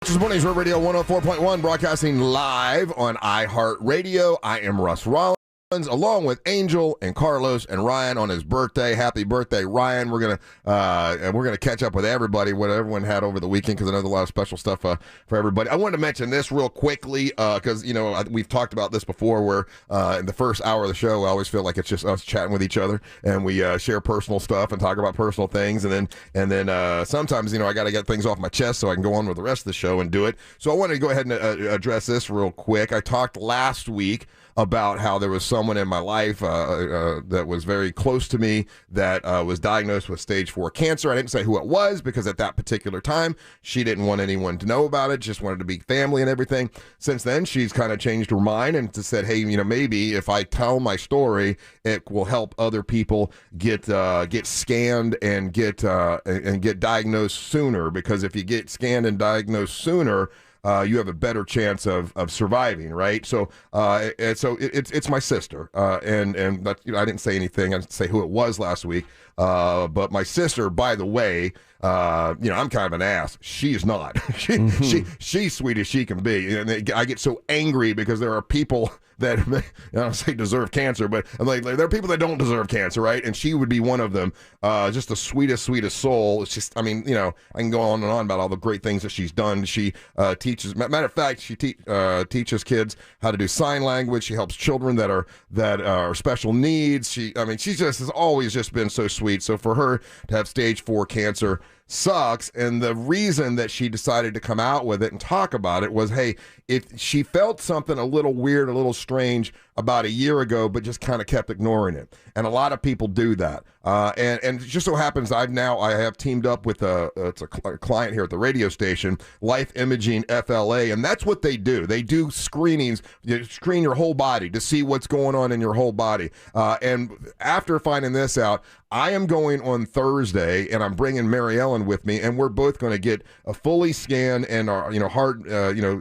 This is Mornings Road Radio 104.1, broadcasting live on iHeartRadio. I am Russ Rollins, along with Angel and Carlos and Ryan on his birthday. Happy birthday, Ryan! We're gonna catch up with everybody, what everyone had over the weekend, because I know there's a lot of special stuff for everybody. I wanted to mention this real quickly because we've talked about this before. Where in the first hour of the show, I always feel like it's just us chatting with each other, and we share personal stuff and talk about personal things, and then sometimes I got to get things off my chest so I can go on with the rest of the show and do it. So I wanted to go ahead and address this real quick. I talked last week about how there was someone in my life that was very close to me that was diagnosed with stage 4 cancer. I didn't say who it was because at that particular time, she didn't want anyone to know about it, just wanted to be family and everything. Since then, she's kind of changed her mind and said, hey, maybe if I tell my story, it will help other people get scanned and get diagnosed sooner, because if you get scanned and diagnosed sooner, you have a better chance of surviving, right? So, it's my sister, and that, I didn't say anything. I didn't say who it was last week, but my sister, by the way, I'm kind of an ass. She's not. She's sweet as she can be, and I get so angry because there are people that I don't say deserve cancer, but I'm like there are people that don't deserve cancer, right? And she would be one of them. Just the sweetest soul. It's just, I can go on and on about all the great things that she's done. She teaches. Matter of fact, she teaches kids how to do sign language. She helps children that are special needs. She just has always just been so sweet. So for her to have stage 4 cancer sucks. And the reason that she decided to come out with it and talk about it was, hey, if she felt something a little weird, a little strange about a year ago, but just kind of kept ignoring it. And a lot of people do that. And it just so happens I have teamed up with a client here at the radio station, Life Imaging FLA, and that's what they do. They do screenings, screen your whole body to see what's going on in your whole body. And after finding this out, I am going on Thursday, and I'm bringing Mary Ellen with me, and we're both going to get a fully scan and our heart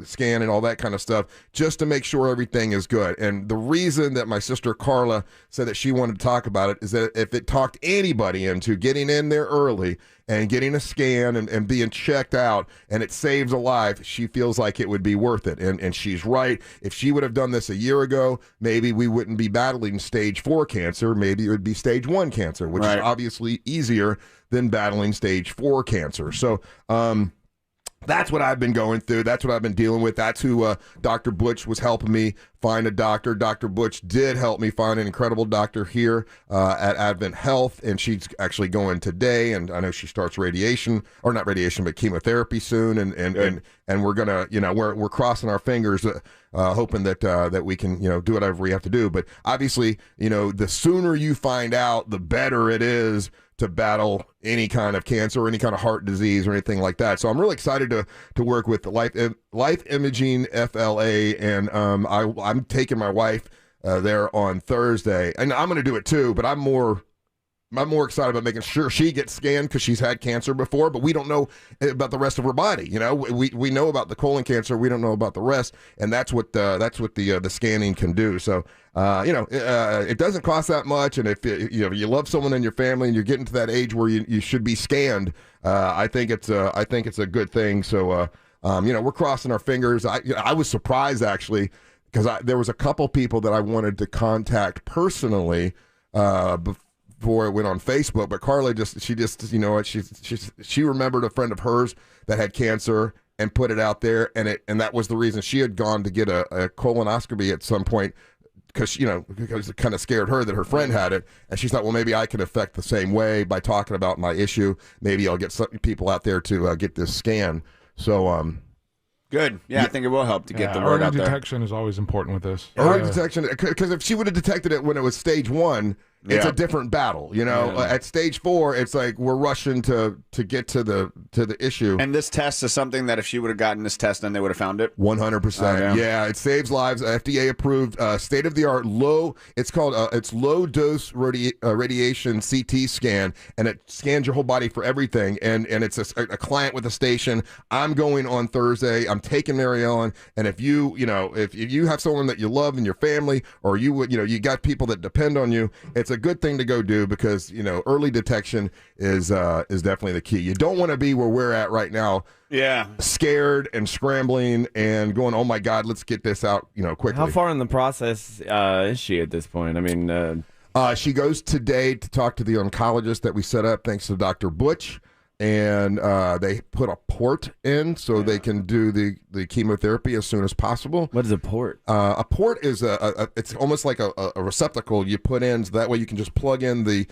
scan and all that kind of stuff, just to make sure everything is good. And the reason that my sister Carla said that she wanted to talk about it is that if it talked anybody into getting in there early and getting a scan and being checked out, and it saves a life, she feels like it would be worth it. And she's right. If she would have done this a year ago, maybe we wouldn't be battling stage 4 cancer. Maybe it would be stage 1 cancer, which is obviously easier than battling stage 4 cancer. So, that's what I've been going through. That's what I've been dealing with. That's who Dr. Butch was helping me find a doctor. Dr. Butch did help me find an incredible doctor here at Advent Health, and she's actually going today. And I know she starts not radiation, but chemotherapy soon. And we're gonna, we're crossing our fingers, hoping that we can, do whatever we have to do. But obviously, the sooner you find out, the better it is to battle any kind of cancer or any kind of heart disease or anything like that. So I'm really excited to work with the Life Imaging FLA, and I'm taking my wife there on Thursday, and I'm going to do it too. But I'm more excited about making sure she gets scanned because she's had cancer before, but we don't know about the rest of her body. We know about the colon cancer, we don't know about the rest, and that's what the scanning can do. So it doesn't cost that much, and if you love someone in your family and you're getting to that age where you should be scanned, I think it's a good thing. So we're crossing our fingers. I was surprised actually because there was a couple people that I wanted to contact personally before it went on Facebook, but Carla she remembered a friend of hers that had cancer and put it out there, and that was the reason she had gone to get a colonoscopy at some point, because it kind of scared her that her friend had it, and she thought, well, maybe I can affect the same way by talking about my issue. Maybe I'll get some people out there to get this scan. So good. Yeah, I think it will help to get the word out there. Early detection is always important with this. Early detection, because if she would have detected it when it was stage 1, it's a different battle. At stage 4, it's like we're rushing to get to the issue. And this test is something that if she would have gotten this test, then they would have found it. 100%. Yeah, it saves lives. FDA approved, state of the art, it's called it's low dose radiation CT scan, and it scans your whole body for everything. And it's a client with a station. I'm going on Thursday. I'm taking Mary Ellen, and if if you have someone that you love in your family, or you got people that depend on you, it's a good thing to go do because, early detection is definitely the key. You don't want to be where we're at right now. Yeah. Scared and scrambling and going, oh my God, let's get this out, quickly. How far in the process is she at this point? I mean, she goes today to talk to the oncologist that we set up, thanks to Dr. Butch. And they put a port in so they can do the chemotherapy as soon as possible. What is a port? A port is it's almost like a receptacle you put in, so that way you can just plug in the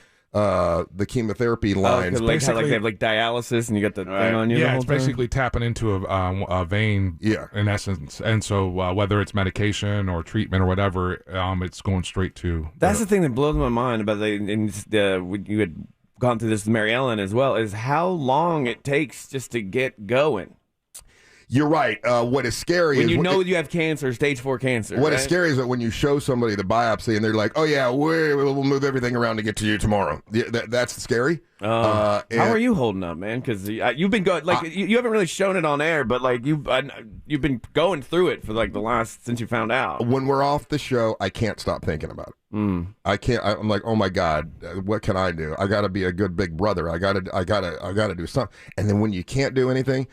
chemotherapy lines. Like how they have dialysis and you got the thing on you. Yeah, the it's whole basically tapping into a vein. Yeah. In essence, and so whether it's medication or treatment or whatever, it's going straight to. That's the thing that blows my mind about you had gone through this with Mary Ellen as well, is how long it takes just to get going. You're right. What is scary when is you know you have cancer, stage 4 cancer. What right? is scary is that when you show somebody the biopsy and they're like, "Oh yeah, we'll move everything around to get to you tomorrow." Yeah, that's scary. How are you holding up, man? Because you've been going you haven't really shown it on air, but you've been going through it for the last since you found out. When we're off the show, I can't stop thinking about it. I can't. I'm like, oh my God, what can I do? I got to be a good big brother. I gotta do something. And then when you can't do anything.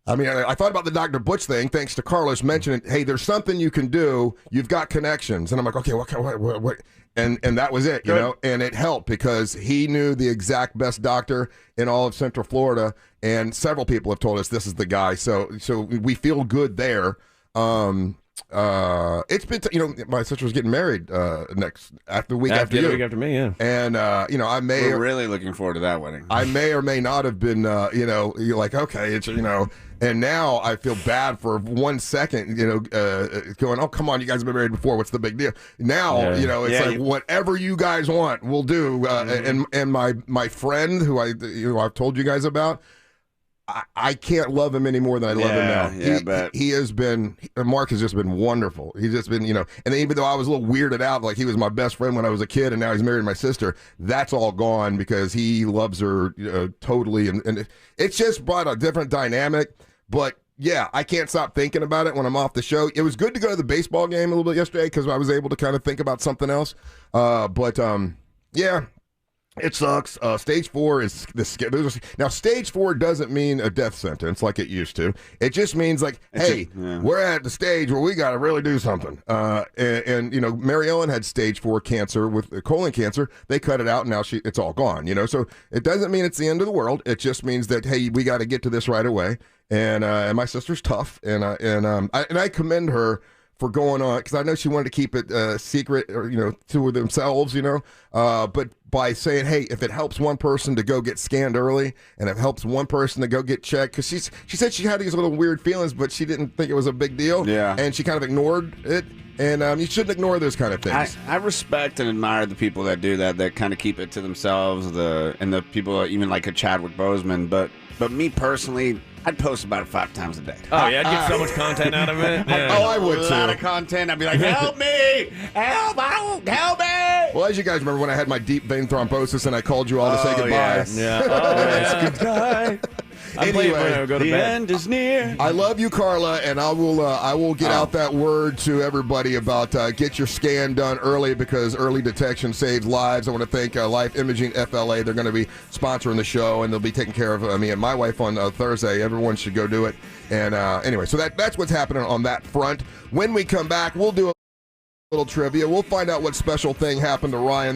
I mean, I thought about the Dr. Butch thing, thanks to Carlos mentioning, hey, there's something you can do. You've got connections. And I'm like, okay, what? And that was it, and it helped because he knew the exact best doctor in all of Central Florida. And several people have told us this is the guy. So we feel good there. It's been, my sister was getting married after the week after you. The week after me, yeah. And, We're really looking forward to that wedding. I may or may not have been, you're like, okay, it's, and now I feel bad for 1 second, going, oh, come on, you guys have been married before. What's the big deal? Now, it's whatever you guys want, we'll do. And my friend who I've told you guys about, I can't love him any more than I love him now. Yeah, he has been, Mark has just been wonderful. He's just been, and even though I was a little weirded out, like he was my best friend when I was a kid and now he's married to my sister, that's all gone because he loves her totally. And it's just brought a different dynamic. But yeah, I can't stop thinking about it when I'm off the show. It was good to go to the baseball game a little bit yesterday because I was able to kind of think about something else. Yeah. It sucks. Stage 4 is now. Stage 4 doesn't mean a death sentence like it used to. It just means we're at the stage where we got to really do something. And Mary Ellen had stage 4 cancer with colon cancer. They cut it out, and now it's all gone. So it doesn't mean it's the end of the world. It just means that hey, we got to get to this right away. And my sister's tough, and I commend her for going on because I know she wanted to keep it secret or to themselves, but by saying, hey, if it helps one person to go get scanned early and it helps one person to go get checked, because she said she had these little weird feelings, but she didn't think it was a big deal. Yeah. And she kind of ignored it. And you shouldn't ignore those kind of things. I respect and admire the people that do that kind of keep it to themselves, and the people even like a Chadwick Boseman. But me personally, I'd post about it 5 times a day. Oh, yeah, I'd get so much content out of it. Yeah. Oh, I would too. A lot of content. I'd be like, help me! Help me! Well, as you guys remember when I had my deep vein thrombosis and I called you all to say goodbye. Yes. Yeah. Oh, yes. Goodbye. Anyway, go to the bed. end is near. I love you, Carla, and I will get out that word to everybody about get your scan done early because early detection saves lives. I want to thank Life Imaging FLA. They're going to be sponsoring the show, and they'll be taking care of me and my wife on Thursday. Everyone should go do it. And anyway, so that's what's happening on that front. When we come back, we'll do a little trivia. We'll find out what special thing happened to Ryan